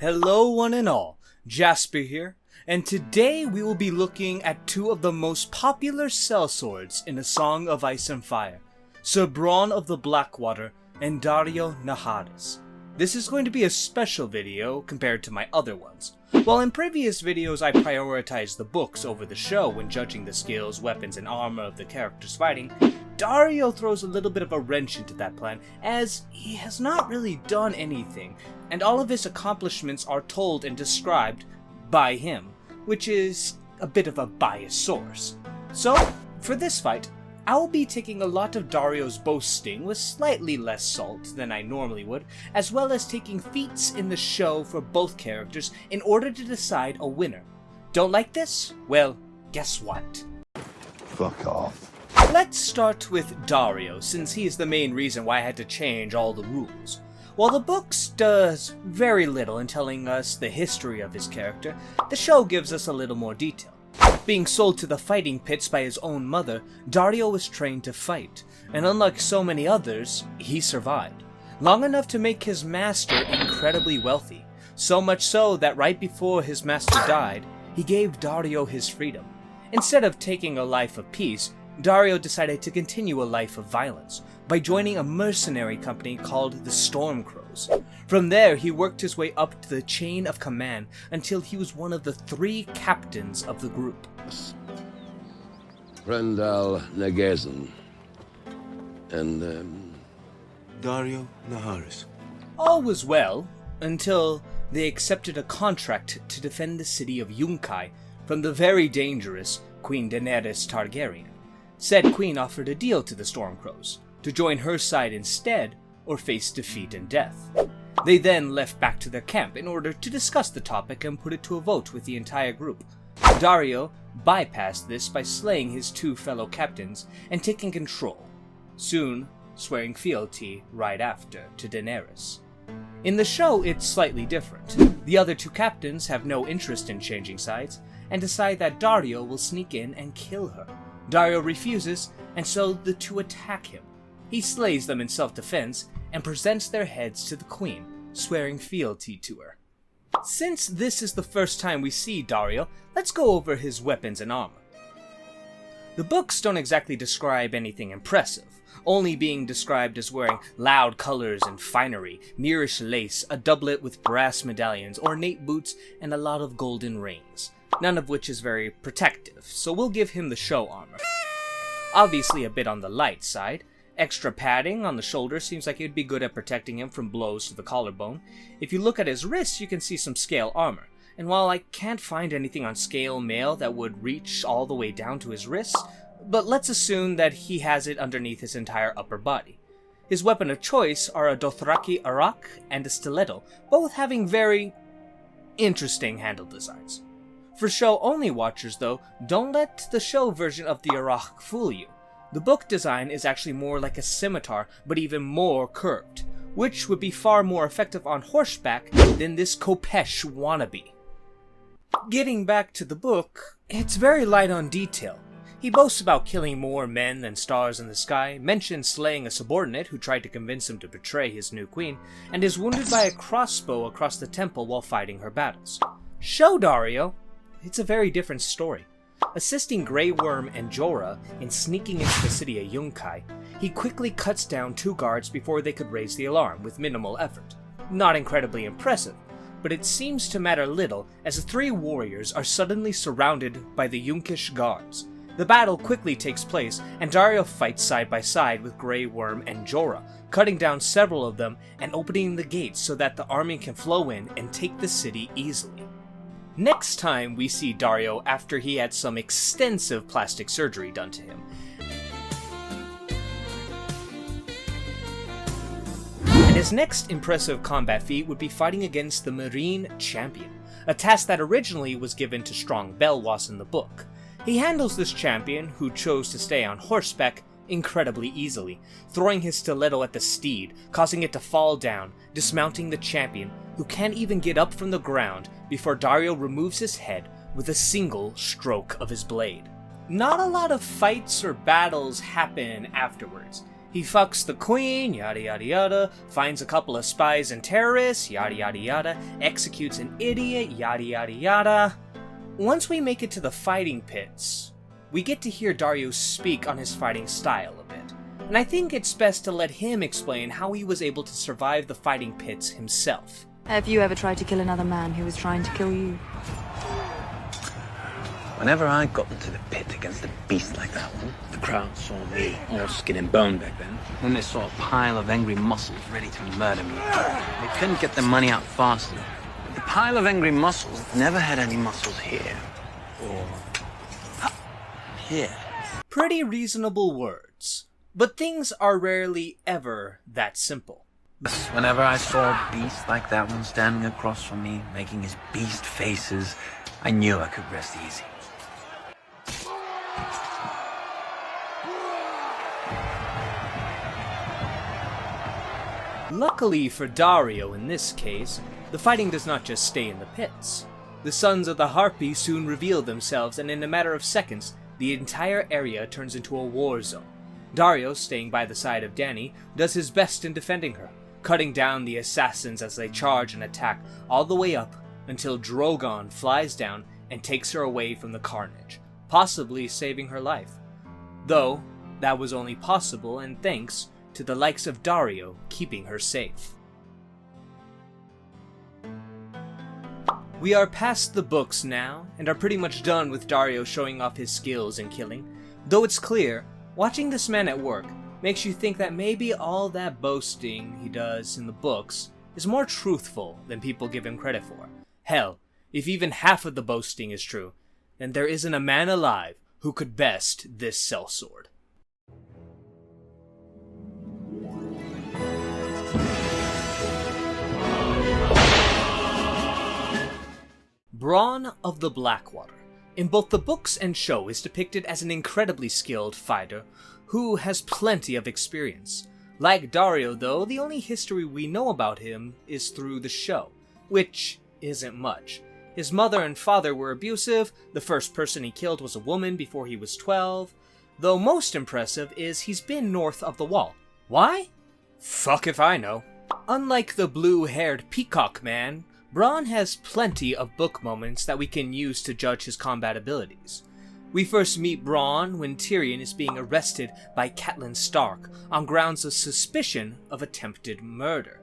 Hello one and all, Jasper here, and today we will be looking at two of the most popular sellswords in A Song of Ice and Fire, Sir Bronn of the Blackwater and Daario Naharis. This is going to be a special video compared to my other ones. While in previous videos I prioritized the books over the show when judging the skills, weapons, and armor of the characters fighting, Daario throws a little bit of a wrench into that plan, as he has not really done anything, and all of his accomplishments are told and described by him, which is a bit of a biased source. So, for this fight, I will be taking a lot of Daario's boasting with slightly less salt than I normally would, as well as taking feats in the show for both characters in order to decide a winner. Don't like this? Well, guess what? Fuck off. Let's start with Daario, since he is the main reason why I had to change all the rules. While the books does very little in telling us the history of his character, the show gives us a little more detail. Being sold to the fighting pits by his own mother, Daario was trained to fight, and unlike so many others, he survived. Long enough to make his master incredibly wealthy, so much so that right before his master died, he gave Daario his freedom. Instead of taking a life of peace, Daario decided to continue a life of violence by joining a mercenary company called the Stormcrows. From there, he worked his way up to the chain of command until he was one of the 3 captains of the group. Rendal Nagazin and Daario Naharis. All was well until they accepted a contract to defend the city of Yunkai from the very dangerous Queen Daenerys Targaryen. Said queen offered a deal to the Stormcrows, to join her side instead or face defeat and death. They then left back to their camp in order to discuss the topic and put it to a vote with the entire group. Daario bypassed this by slaying his 2 fellow captains and taking control, soon swearing fealty right after to Daenerys. In the show, it's slightly different. The other 2 captains have no interest in changing sides and decide that Daario will sneak in and kill her. Daario refuses, and so the 2 attack him. He slays them in self-defense and presents their heads to the queen, swearing fealty to her. Since this is the first time we see Daario, let's go over his weapons and armor. The books don't exactly describe anything impressive, only being described as wearing loud colors and finery, Moorish lace, a doublet with brass medallions, ornate boots, and a lot of golden rings. None of which is very protective, so we'll give him the show armor. Obviously a bit on the light side. Extra padding on the shoulder seems like it would be good at protecting him from blows to the collarbone. If you look at his wrists, you can see some scale armor, and while I can't find anything on scale mail that would reach all the way down to his wrists, but let's assume that he has it underneath his entire upper body. His weapon of choice are a Dothraki Arak and a stiletto, both having very interesting handle designs. For show-only watchers though, don't let the show version of the Arak fool you. The book design is actually more like a scimitar, but even more curved, which would be far more effective on horseback than this Kopesh wannabe. Getting back to the book, it's very light on detail. He boasts about killing more men than stars in the sky, mentions slaying a subordinate who tried to convince him to betray his new queen, and is wounded by a crossbow across the temple while fighting her battles. Show Daario, it's a very different story. Assisting Grey Worm and Jorah in sneaking into the city of Yunkai, he quickly cuts down 2 guards before they could raise the alarm with minimal effort. Not incredibly impressive, but it seems to matter little as the 3 warriors are suddenly surrounded by the Yunkish guards. The battle quickly takes place, and Daario fights side by side with Grey Worm and Jorah, cutting down several of them and opening the gates so that the army can flow in and take the city easily. Next time we see Daario after he had some extensive plastic surgery done to him. And his next impressive combat feat would be fighting against the Marine Champion, a task that originally was given to Strong Belwas in the book. He handles this champion, who chose to stay on horseback, incredibly easily, throwing his stiletto at the steed, causing it to fall down, dismounting the champion, who can't even get up from the ground before Daario removes his head with a single stroke of his blade. Not a lot of fights or battles happen afterwards. He He fucks the queen, yada yada yada, finds a couple of spies and terrorists, yada yada yada, executes an idiot, yada yada yada. Once we make it to the fighting pits, we get to hear Daario speak on his fighting style a bit, and I think it's best to let him explain how he was able to survive the fighting pits himself. Have you ever tried to kill another man who was trying to kill you? Whenever I got into the pit against a beast like that one, the crowd saw me, all skin and bone back then. Then they saw a pile of angry muscles ready to murder me. They couldn't get their money out fast enough. But the pile of angry muscles never had any muscles here. Or here. Pretty reasonable words, but things are rarely ever that simple. Whenever I saw a beast like that one standing across from me, making his beast faces, I knew I could rest easy. Luckily for Daario in this case, the fighting does not just stay in the pits. The sons of the Harpy soon reveal themselves, and in a matter of seconds, the entire area turns into a war zone. Daario, staying by the side of Dany, does his best in defending her, cutting down the assassins as they charge and attack all the way up until Drogon flies down and takes her away from the carnage, possibly saving her life. Though, that was only possible and thanks to the likes of Daario keeping her safe. We are past the books now, and are pretty much done with Daario showing off his skills in killing, though it's clear, watching this man at work makes you think that maybe all that boasting he does in the books is more truthful than people give him credit for. Hell, if even half of the boasting is true, then there isn't a man alive who could best this sellsword. Bronn of the Blackwater, in both the books and show, is depicted as an incredibly skilled fighter who has plenty of experience. Like Daario though, the only history we know about him is through the show, which isn't much. His mother and father were abusive, the first person he killed was a woman before he was 12, though most impressive is he's been north of the Wall. Why? Fuck if I know. Unlike the blue-haired peacock man, Bronn has plenty of book moments that we can use to judge his combat abilities. We first meet Bronn when Tyrion is being arrested by Catelyn Stark on grounds of suspicion of attempted murder.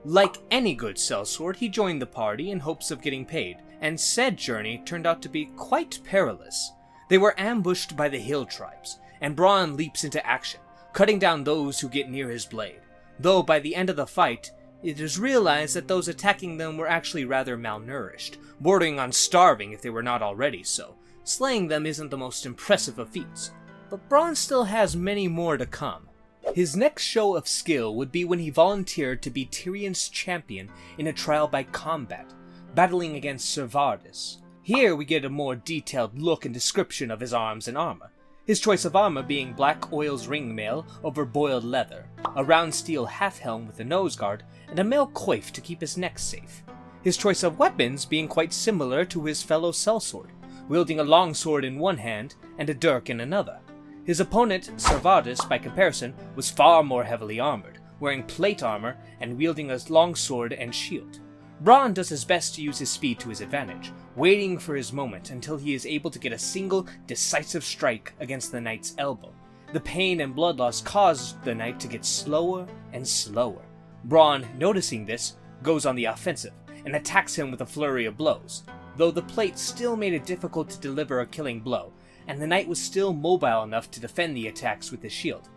Like any good sellsword, he joined the party in hopes of getting paid, and said journey turned out to be quite perilous. They were ambushed by the hill tribes, and Bronn leaps into action, cutting down those who get near his blade, though by the end of the fight, it is realized that those attacking them were actually rather malnourished, bordering on starving if they were not already so. Slaying them isn't the most impressive of feats, but Bronn still has many more to come. His next show of skill would be when he volunteered to be Tyrion's champion in a trial by combat, battling against Ser Vardis. Here we get a more detailed look and description of his arms and armor. His choice of armor being black oil's ringmail over boiled leather, a round steel half-helm with a nose guard, and a mail coif to keep his neck safe. His choice of weapons being quite similar to his fellow sellsword, wielding a longsword in one hand and a dirk in another. His opponent, Ser Vardis, by comparison, was far more heavily armored, wearing plate armor and wielding a longsword and shield. Bronn does his best to use his speed to his advantage, waiting for his moment until he is able to get a single, decisive strike against the knight's elbow. The pain and blood loss caused the knight to get slower and slower. Bronn, noticing this, goes on the offensive, and attacks him with a flurry of blows, though the plate still made it difficult to deliver a killing blow, and the knight was still mobile enough to defend the attacks with his shield.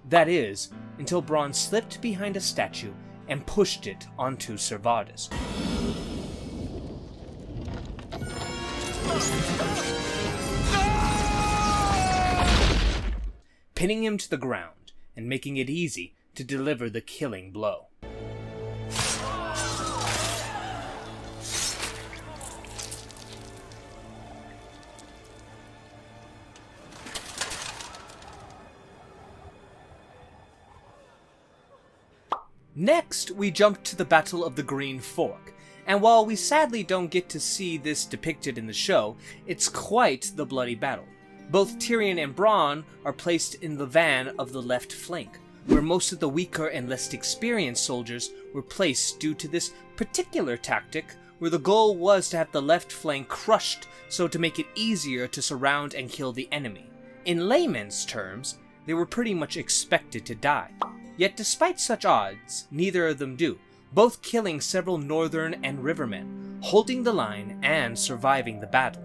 That is, until Bronn slipped behind a statue and pushed it onto Ser Vardis. Pinning him to the ground and making it easy to deliver the killing blow. Next, we jump to the Battle of the Green Fork, and while we sadly don't get to see this depicted in the show, it's quite the bloody battle. Both Tyrion and Bronn are placed in the van of the left flank, where most of the weaker and less experienced soldiers were placed due to this particular tactic, where the goal was to have the left flank crushed so to make it easier to surround and kill the enemy. In layman's terms, they were pretty much expected to die. Yet despite such odds, neither of them do, both killing several northern and rivermen, holding the line and surviving the battle.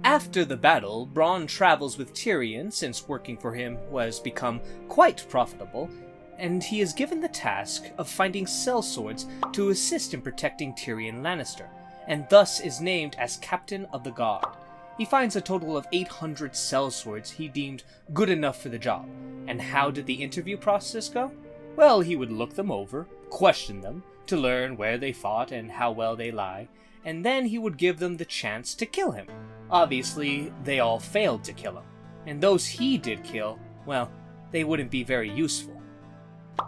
After the battle, Bronn travels with Tyrion, since working for him was become quite profitable, and he is given the task of finding sellswords to assist in protecting Tyrion Lannister, and thus is named as Captain of the Guard. He finds a total of 800 sellswords he deemed good enough for the job. And how did the interview process go? Well, he would look them over, question them, to learn where they fought and how well they lie, and then he would give them the chance to kill him. Obviously, they all failed to kill him, and those he did kill, well, they wouldn't be very useful.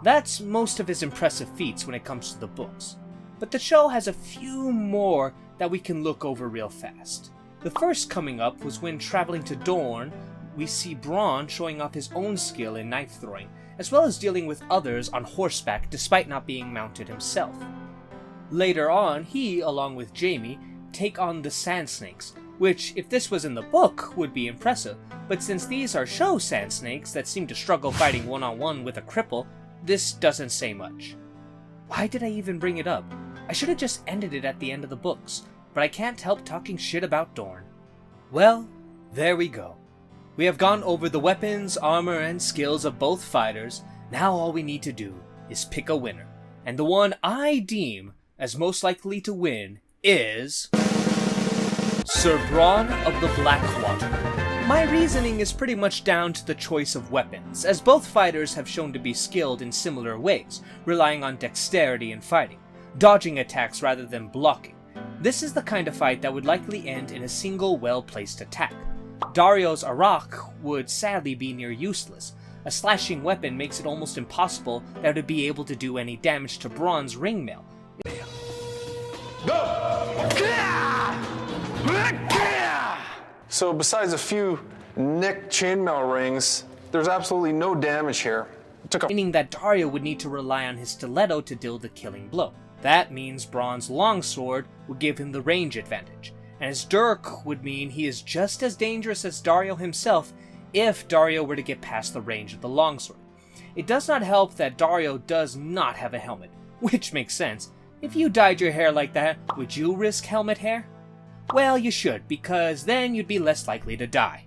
That's most of his impressive feats when it comes to the books, but the show has a few more that we can look over real fast. The first coming up was when traveling to Dorne, we see Bronn showing off his own skill in knife throwing, as well as dealing with others on horseback despite not being mounted himself. Later on, he, along with Jaime, take on the Sand Snakes, which, if this was in the book, would be impressive, but since these are show Sand Snakes that seem to struggle fighting one-on-one with a cripple, this doesn't say much. Why did I even bring it up? I should have just ended it at the end of the books, but I can't help talking shit about Dorne. Well, there we go. We have gone over the weapons, armor, and skills of both fighters. Now all we need to do is pick a winner, and the one I deem as most likely to win is Sir Bronn of the Blackwater. My reasoning is pretty much down to the choice of weapons, as both fighters have shown to be skilled in similar ways, relying on dexterity in fighting, dodging attacks rather than blocking. This is the kind of fight that would likely end in a single well-placed attack. Daario's Arak would sadly be near useless. A slashing weapon makes it almost impossible that it would be able to do any damage to Bronn's ringmail. So besides a few nicked chainmail rings, there's absolutely no damage here. Meaning that Daario would need to rely on his stiletto to deal the killing blow. That means Bronn's longsword would give him the range advantage, and his dirk would mean he is just as dangerous as Daario himself if Daario were to get past the range of the longsword. It does not help that Daario does not have a helmet, which makes sense. If you dyed your hair like that, would you risk helmet hair? Well, you should, because then you'd be less likely to die.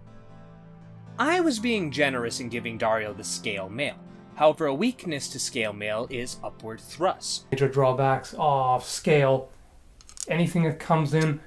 I was being generous in giving Daario the scale mail. However, a weakness to scale mail is upward thrust. Major drawbacks of scale. Anything that comes in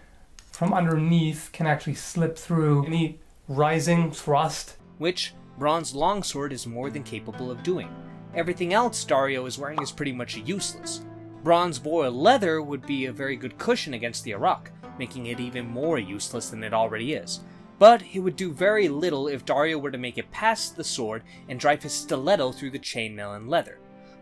from underneath can actually slip through any rising thrust, which Bronn's longsword is more than capable of doing. Everything else Daario is wearing is pretty much useless. Bronn's boiled leather would be a very good cushion against the Arak, making it even more useless than it already is. But it would do very little if Daario were to make it past the sword and drive his stiletto through the chainmail and leather.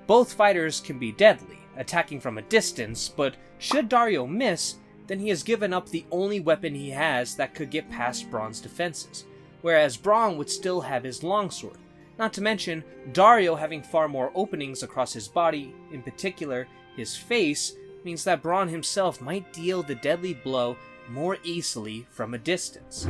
Both fighters can be deadly, attacking from a distance, but should Daario miss, then he has given up the only weapon he has that could get past Bronn's defenses, whereas Bronn would still have his longsword. Not to mention, Daario having far more openings across his body, in particular his face, means that Bronn himself might deal the deadly blow more easily from a distance.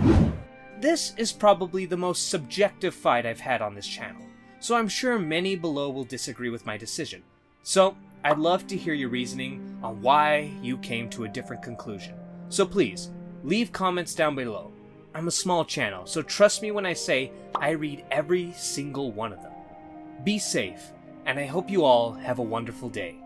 This is probably the most subjective fight I've had on this channel, so I'm sure many below will disagree with my decision. So, I'd love to hear your reasoning on why you came to a different conclusion. So please, leave comments down below. I'm a small channel, so trust me when I say I read every single one of them. Be safe, and I hope you all have a wonderful day.